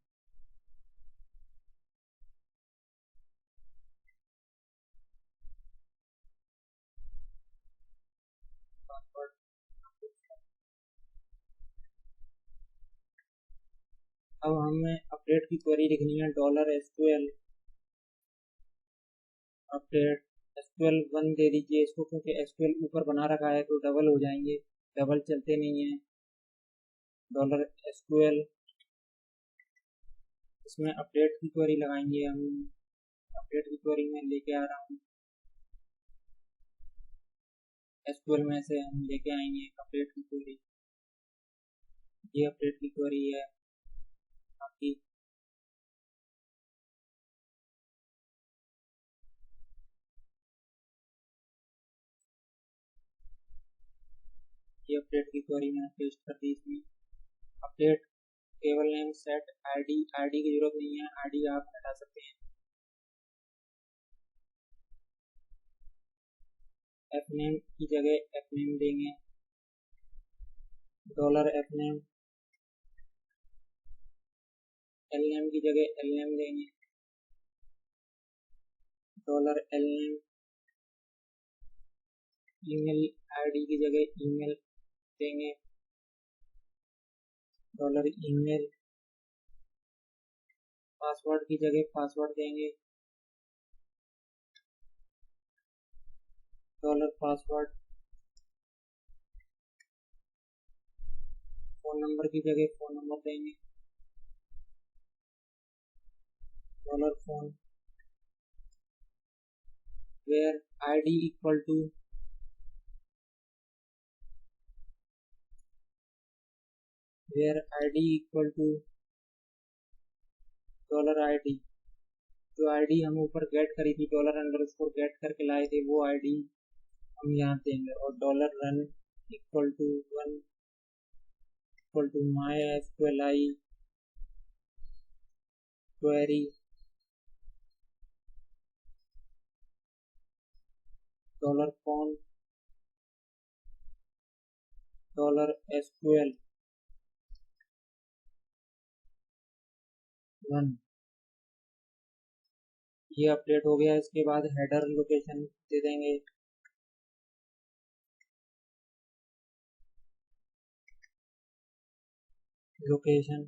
पासवर्ड अब हमें अपडेट की क्वेरी लिखनी है $SQL अपडेट SQL 1 दे दीजिए इसको, क्योंकि SQL ऊपर बना रखा है तो डबल हो जाएंगे, डबल चलते नहीं है। $SQL इसमें अपडेट की क्वेरी लगाएंगे हम, अपडेट की क्वेरी में लेके आ रहा हूँ, SQL में से हम लेके आएंगे अपडेट की क्वेरी। ये अपडेट की क्वेरी है आपकी, ये अपडेट की क्वेरी मैंने पेस्ट कर दी इसमें। Update table name set ID की जरूरत नहीं है, आईडी आप हटा सकते हैं। fname की जगह fname देंगे, $fname, lname की जगह lname देंगे, $lname, ईमेल आईडी की जगह ईमेल देंगे, $email, पासवर्ड की जगह पासवर्ड देंगे, $पासवर्ड, फ़ोन नंबर की जगह फ़ोन नंबर देंगे, $phone, where id equal to $id, जो आईडी हम ऊपर गेट करी थी, $_गेट करके लाए थे, वो आईडी हम यहाँ देंगे। और $run equal to 1 equal to MySQLi query $phone $SQL 1। ये अपडेट हो गया। इसके बाद हेडर लोकेशन दे देंगे, लोकेशन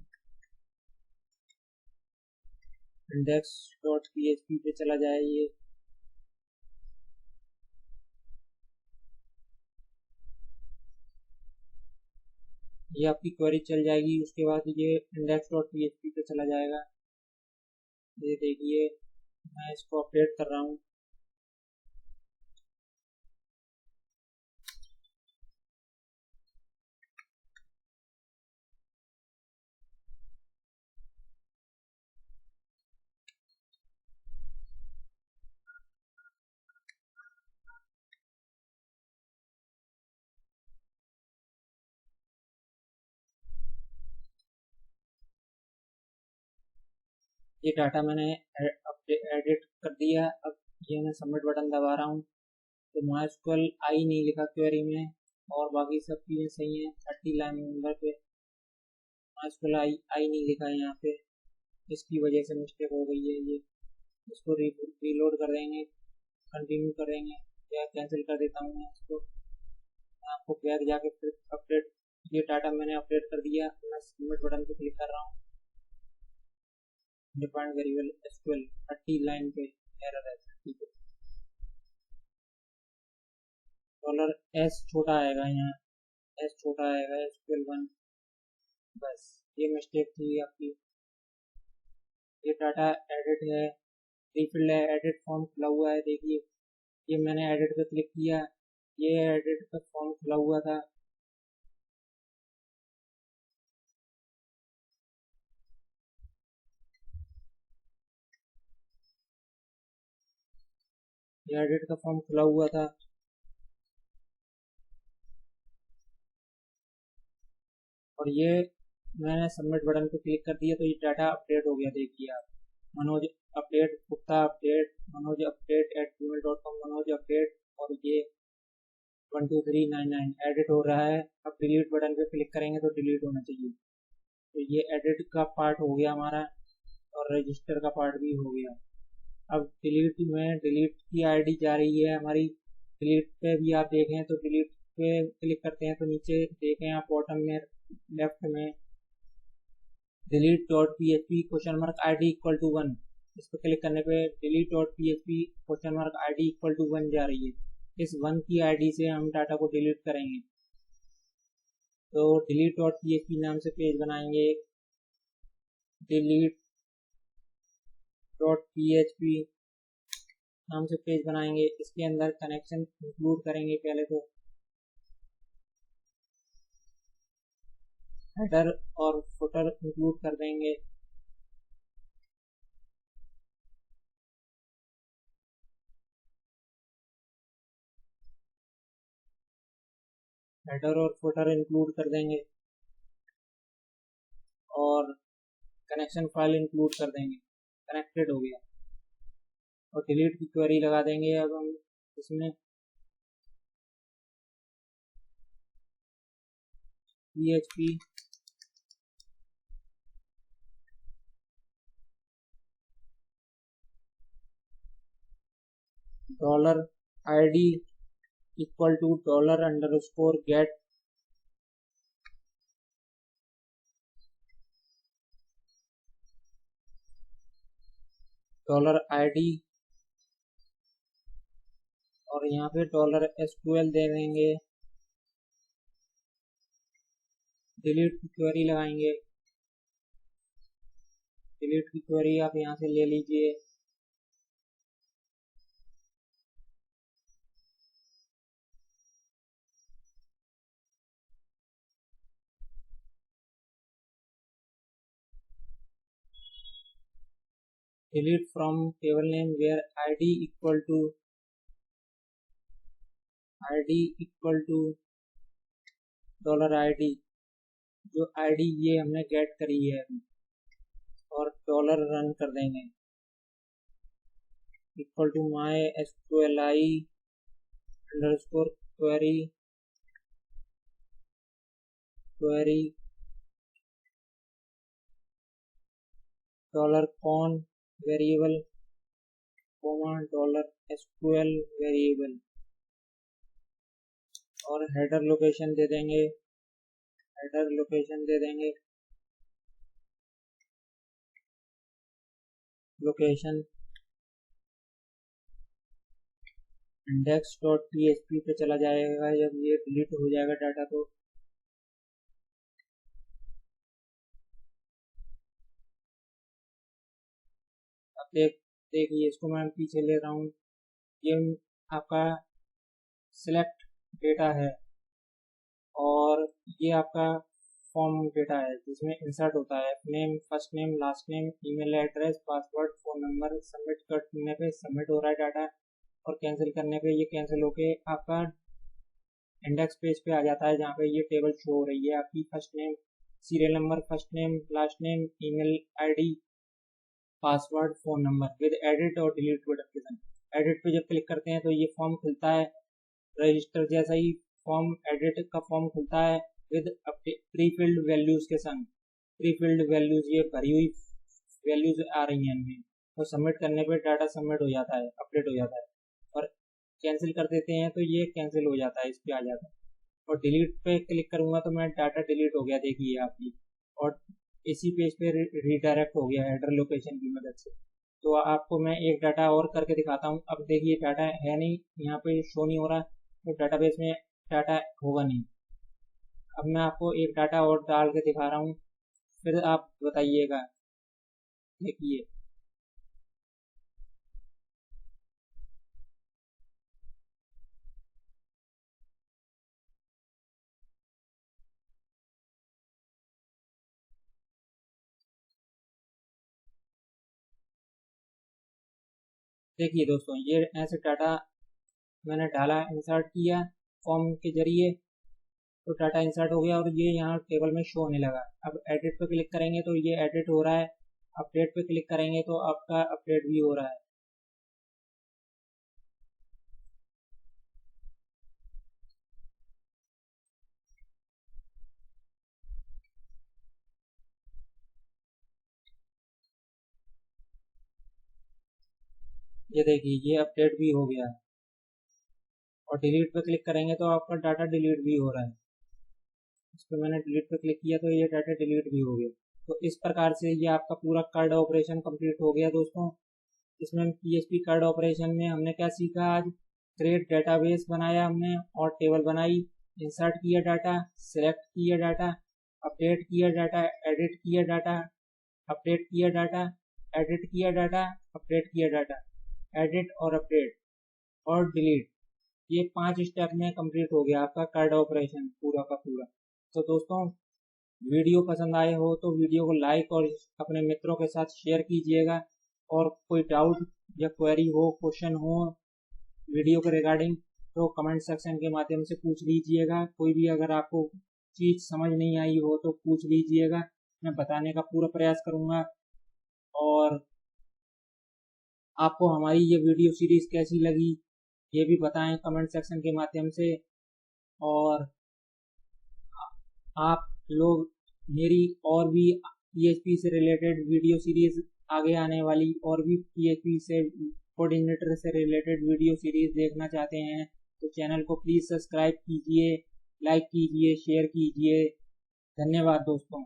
index.php पे चला जाए। ये आपकी क्वेरी चल जाएगी, उसके बाद ये index.php पे चला जाएगा। ये देखिए मैं इसको अपडेट कर रहा हूँ। ये डाटा मैंने एडिट कर दिया। अब ये मैं सबमिट बटन दबा रहा हूँ। तो MySQL आई नहीं लिखा क्वेरी में और बाकी सब चीज़ें सही हैं। 30 लाइन नंबर पे MySQL आई नहीं लिखा है यहाँ पे, इसकी वजह से मिस्टेक हो गई है ये। इसको रीलोड कर देंगे, कंटिन्यू कर देंगे या कैंसिल कर देता हूँ मैं इसको। आपको बैक जाके फिर अपडेट, ये डाटा मैंने अपडेट कर दिया, मैं सबमिट बटन पे क्लिक कर रहा हूँ। डिफाइंड वेरिएबल SQL 30 लाइन पे एरर है। $S छोटा आएगा, यहाँ S छोटा आएगा, SQL 1। बस ये मिस्टेक थी आपकी। ये डाटा एडिट है, रीफिल्ड है, एडिट फॉर्म खुला हुआ है। देखिए ये मैंने एडिट पे क्लिक किया, ये एडिट का फॉर्म खुला हुआ था। ये एडिट का फॉर्म खुला हुआ था और ये मैंने सबमिट बटन पे क्लिक कर दिया तो ये डाटा अपडेट हो गया। देखिए आप, Manoj update, Gupta update, Manoj update @gmail.com, Manoj update, और ये 12399 एडिट हो रहा है। अब डिलीट बटन पे क्लिक करेंगे तो डिलीट होना चाहिए। तो ये एडिट का पार्ट हो गया हमारा और रजिस्टर का पार्ट भी हो गया। अब डिलीट में डिलीट की आईडी जा रही है हमारी। डिलीट पे भी आप देखें तो डिलीट पे क्लिक करते हैं तो नीचे देखें आप बॉटम में लेफ्ट में delete.php $ID=1, इस पर क्लिक करने पे delete.php $ID=1 जा रही है। इस 1 की आईडी से हम डाटा को डिलीट करेंगे। तो delete.php नाम से पेज बनाएंगे, delete.php नाम से पेज बनाएंगे। इसके अंदर कनेक्शन इंक्लूड करेंगे। पहले तो हेडर और फुटर इंक्लूड कर देंगे। हेडर और फुटर इंक्लूड कर देंगे और कनेक्शन फाइल इंक्लूड कर देंगे। कनेक्टेड हो गया और डिलीट की क्वेरी लगा देंगे। अब हम इसमें PHP $ID $_get $ID और यहाँ पे $SQL दे देंगे। डिलीट की क्वेरी लगाएंगे। डिलीट की क्वेरी आप यहाँ से ले लीजिए। delete from table name where id equal to $ID, जो id ये हमने गेट करी है और डॉलर रन कर देंगे equal to MySQLi underscore query $con variable $SQL variable और हेडर लोकेशन दे देंगे। लोकेशन index.php पे चला जाएगा जब ये डिलीट हो जाएगा डाटा। तो अब देखिए इसको मैं पीछे ले रहा हूँ। ये आपका सिलेक्ट डेटा है और ये आपका फॉर्म डेटा है जिसमें इंसर्ट होता है name, first name, last name, email address, password, phone number. Submit करने पे सबमिट हो रहा है डाटा और कैंसिल करने पे ये कैंसिल होके आपका इंडेक्स पेज पे आ जाता है जहाँ पे ये टेबल शो हो रही है आपकी first name, serial number, first name, last name, email ID, password, phone number with edit और डिलीट बटन के साथ। एडिट पे जब क्लिक करते हैं तो ये फॉर्म खुलता है रजिस्टर जैसा ही फॉर्म एडिट का फॉर्म खुलता है विद प्री फिल्ड वैल्यूज के संग। प्री फिल्ड वैल्यूज ये भरी हुई वैल्यूज आ रही हैं इनमें, तो सबमिट करने पे डाटा सबमिट हो जाता है, अपडेट हो जाता है। और कैंसिल कर देते हैं तो ये कैंसिल हो जाता है, इस पे आ जाता है। और डिलीट पे क्लिक करूंगा तो मैं डाटा डिलीट हो गया, देखिए आप ये। और इसी पेज पे रिडायरेक्ट हो गया हेडर लोकेशन की मदद से। तो आपको मैं एक डाटा और करके दिखाता हूँ। अब देखिए डाटा है नहीं, यहाँ पे शो नहीं हो रहा, तो डाटाबेस में डाटा होगा नहीं। अब मैं आपको एक डाटा और डाल के दिखा रहा हूँ, फिर आप बताइएगा। देखिए देखिए दोस्तों, ये ऐसे डाटा मैंने डाला, इंसर्ट किया फॉर्म के जरिए, तो डाटा इंसर्ट हो गया और ये यहाँ टेबल में शो होने लगा। अब एडिट पे क्लिक करेंगे तो ये एडिट हो रहा है, अपडेट पे क्लिक करेंगे तो आपका अपडेट भी हो रहा है। ये देखिए ये अपडेट भी हो गया है। और डिलीट पे क्लिक करेंगे तो आपका डाटा डिलीट भी हो रहा है। इस पर मैंने डिलीट पे क्लिक किया तो ये डाटा डिलीट भी हो गया। तो इस प्रकार से ये आपका पूरा कार्ड ऑपरेशन कंप्लीट हो गया दोस्तों। इसमें पीएचपी कार्ड ऑपरेशन में हमने क्या सीखा आज? क्रिएट डेटाबेस बनाया हमने और टेबल बनाई, इंसर्ट किया डाटा, सिलेक्ट किया डाटा, अपडेट किया डाटा, एडिट किया डाटा, अपडेट किया डाटा, एडिट किया डाटा, अपडेट किया डाटा, एडिट और अपडेट और डिलीट। ये 5 स्टेप में कंप्लीट हो गया आपका कार्ड ऑपरेशन पूरा का पूरा। तो दोस्तों, वीडियो पसंद आए हो तो वीडियो को लाइक और अपने मित्रों के साथ शेयर कीजिएगा। और कोई डाउट या क्वेरी हो, क्वेश्चन हो वीडियो के रिगार्डिंग, तो कमेंट सेक्शन के माध्यम से पूछ लीजिएगा। कोई भी अगर आपको चीज़ समझ नहीं आई हो तो पूछ लीजिएगा, मैं बताने का पूरा प्रयास करूँगा। और आपको हमारी ये वीडियो सीरीज़ कैसी लगी ये भी बताएं कमेंट सेक्शन के माध्यम से। और आप लोग मेरी और भी पीएचपी से रिलेटेड वीडियो सीरीज आगे आने वाली और भी पीएचपी से कोऑर्डिनेटर से रिलेटेड वीडियो सीरीज देखना चाहते हैं तो चैनल को प्लीज़ सब्सक्राइब कीजिए, लाइक कीजिए, शेयर कीजिए। धन्यवाद दोस्तों।